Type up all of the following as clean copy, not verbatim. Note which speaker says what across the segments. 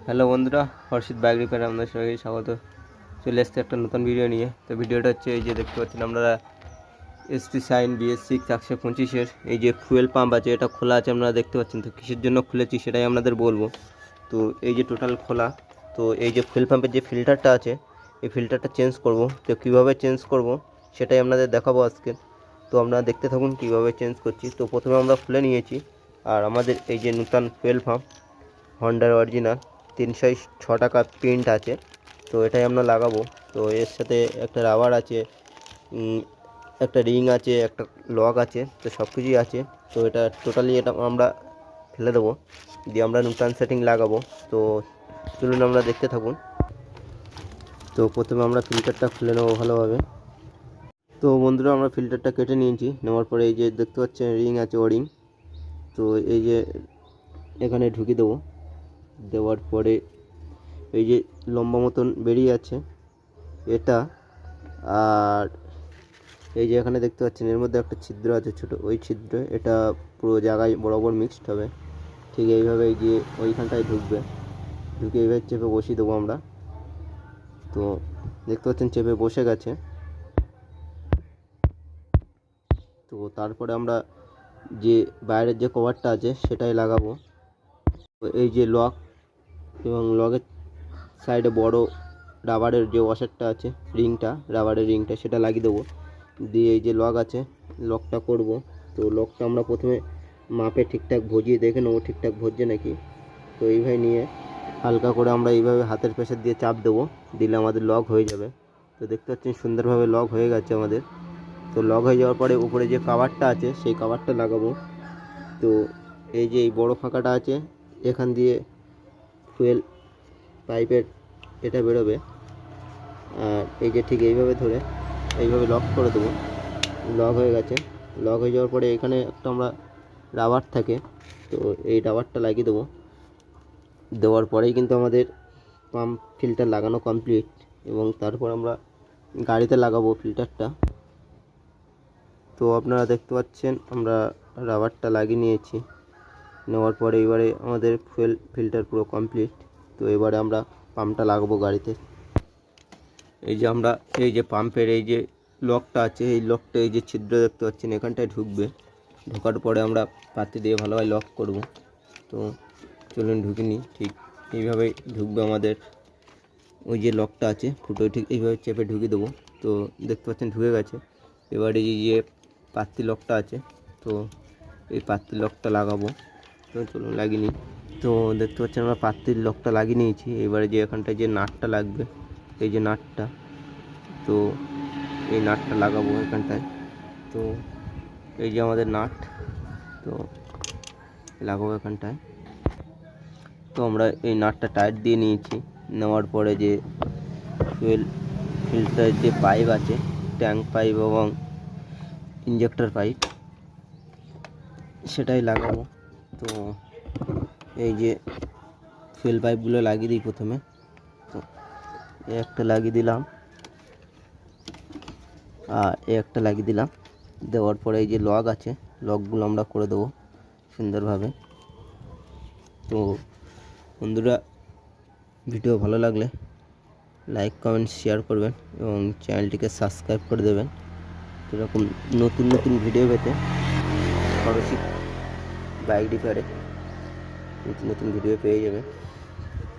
Speaker 1: Hello বন্ধুরা, হর্ষিত bike রিপেয়ারে আপনাদের সবাইকে স্বাগত। চলে আসছে একটা নতুন ভিডিও নিয়ে। তো ভিডিওটা হচ্ছে এই যে দেখতে পাচ্ছেন আপনারা এসটি সাইন BS6 125-এর এই যে ফুয়েল পাম্প আছে, এটা খোলা আছে আপনারা দেখতে পাচ্ছেন। তো কিসের জন্য খুলেছি সেটাই আপনাদের বলবো। তো এই যে টোটাল খোলা, তো এই যে ফুয়েল পাম্পের যে ফিল্টারটা আছে এই ফিল্টারটা চেঞ্জ করব। তো কীভাবে চেঞ্জ করব সেটাই আপনাদের দেখাবো আজকে। তো আপনারা দেখতে থাকুন কীভাবে চেঞ্জ করছি। তো প্রথমে আমরা খুলে নিয়েছি, আর আমাদের এই যে নতুন ফুয়েল পাম্প হন্ডার অরিজিনাল 306 টাকা প্রিন্ট আছে, তো এটাই আমরা লাগাবো। তো এর সাথে একটা রাবার আছে, একটা রিং আছে, একটা লক আছে, তো সব কিছুই আছে। তো এটা টোটালি এটা আমরা ফেলে দেবো, দিয়ে আমরা নতুন সেটিং লাগাবো। তো চলুন আমরা দেখতে থাকুন। তো প্রথমে আমরা ফিল্টারটা খুলে নেবো ভালোভাবে। তো বন্ধুরা আমরা ফিল্টারটা কেটে নিয়েছি, নেওয়ার পরে এই যে দেখতে পাচ্ছেন রিং আছে, ও রিং। তো এই যে এখানে ঢুকিয়ে দেবো, দেওয়ার পরে এই যে লম্বা মতন বেরিয়ে আছে এটা, আর এই যে এখানে দেখতে পাচ্ছেন এর মধ্যে একটা ছিদ্র আছে ছোট, ওই ছিদ্রে এটা পুরো জায়গায় বরাবর মিক্সড হবে। ঠিক এইভাবে এই যে ওইখানটায় ঢুকবে, ঢুকে এইভাবে চেপে বসিয়ে দেবো আমরা। তো দেখতে পাচ্ছেন চেপে বসে গেছে। তো তারপরে আমরা যে বাইরের যে কভারটা আছে সেটাই লাগাবো। তো এই যে লক এবং লগের সাইডে বড় রাবারের যে ওয়াশারটা আছে, রিংটা, রাবারের রিংটা, সেটা লাগিয়ে দেবো। দিয়ে এই যে লক আছে, লকটা করব। তো লকটা আমরা প্রথমে মাপে ঠিকঠাক ভজিয়ে দেখে নেবো ঠিকঠাক ভজছে নাকি। তো এইভাবে নিয়ে হালকা করে আমরা এইভাবে হাতের প্রেসার দিয়ে চাপ দেবো, দিলে আমাদের লক হয়ে যাবে। তো দেখতে পাচ্ছেন সুন্দরভাবে লক হয়ে গেছে আমাদের। তো লক হয়ে যাওয়ার পরে উপরে যে কাভারটা আছে সেই কাভারটা লাগাবো। তো এই যে এই বড় ফাঁকাটা আছে, এখান দিয়ে ফুয়েল পাইপের এটা বেরোবে, আর এই যে ঠিক এইভাবে ধরে এইভাবে লক করে দেবো। লক হয়ে গেছে। লক হয়ে যাওয়ার পরে এখানে একটা আমরা রাবার থাকে, তো এই রাবারটা লাগিয়ে দেবো। দেওয়ার পরেই কিন্তু আমাদের পাম্প ফিল্টার লাগানো কমপ্লিট, এবং তারপর আমরা গাড়িতে লাগাবো ফিল্টারটা। তো আপনারা দেখতে পাচ্ছেন আমরা রাবারটা লাগিয়ে নিয়েছি। নেওয়ার পরে এবারে আমাদের ফুয়েল ফিল্টার পুরো কমপ্লিট। তো এবারে আমরা পাম্পটা লাগাবো গাড়িতে। এই যে আমরা এই যে পাম্পের এই যে লকটা আছে, এই লকটা এই যে ছিদ্র দেখতে পাচ্ছেন এখানটায় ঢুকবে। ঢোকার পরে আমরা পাতি দিয়ে ভালোভাবে লক করব। তো চলুন ঢুকে নিই। ঠিক এইভাবেই ঢুকবে আমাদের ওই যে লকটা আছে ফুটো, ঠিক এইভাবে চেপে ঢুকিয়ে দেবো। তো দেখতে পাচ্ছেন ঢুকে গেছে। এবারে এই যে পাতি লকটা আছে, তো এই পাতির লকটা লাগাবো। তো চলুন লাগিয়ে নিই। তো দেখতে পাচ্ছেন আমরা পাতির লকটা লাগিয়ে নিয়েছি। এবারে যে এখানটায় যে নাটটা লাগবে, এই যে নাটটা, তো এই নাটটা লাগাবো এখানটায়। তো এই যে আমাদের নাট, তো লাগাবো এখানটায়। তো আমরা এই নাটটা টাইট দিয়ে নিয়েছি। নেওয়ার পরে যে ফুয়েল ফিল্টারের যে পাইপ আছে, ট্যাঙ্ক পাইপ এবং ইঞ্জেক্টর পাইপ, সেটাই লাগাবো। তো এই যে ফুয়েল পাইপগুলো লাগিয়ে দিই প্রথমে। তো একটা লাগিয়ে দিলাম, আর একটা লাগিয়ে দিলাম। দেওয়ার পরে এই যে লক আছে, লকগুলো আমরা করে দেবো সুন্দরভাবে। তো বন্ধুরা, ভিডিও ভালো লাগলে লাইক কমেন্ট শেয়ার করবেন এবং চ্যানেলটিকে সাবস্ক্রাইব করে দেবেন। এরকম নতুন নতুন ভিডিও পেতে হর্ষিত বাইক রিপেয়ারে নতুন নতুন ভিডিও পেয়ে যাবে।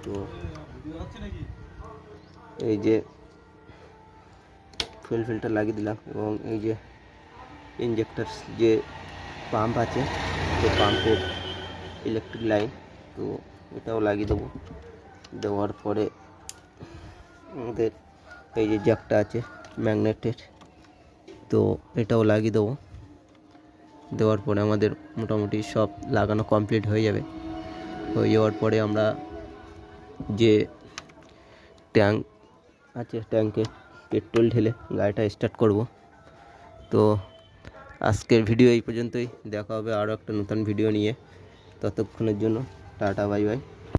Speaker 1: তো এই যে ফুয়েল ফিল্টার লাগিয়ে দিলাম, এবং এই যে ইঞ্জেক্টর যে পাম্প আছে, তো পাম্পের ইলেকট্রিক লাইন, তো এটাও লাগিয়ে দেবো। দেওয়ার পরে আমাদের এই যে জ্যাকটা আছে ম্যাগনেটের, তো এটাও লাগিয়ে দেবো। দেওয়ার পরে আমাদের মোটামুটি সব লাগানো কমপ্লিট হয়ে যাবে। হয়ে যাওয়ার পরে আমরা যে ট্যাঙ্ক আছে, ট্যাঙ্কে পেট্রোল ঢেলে গাড়িটা স্টার্ট করব। তো আজকের ভিডিও এই পর্যন্তই। দেখা হবে আরও একটা নতুন ভিডিও নিয়ে। ততক্ষণের জন্য টাটা, বাই বাই।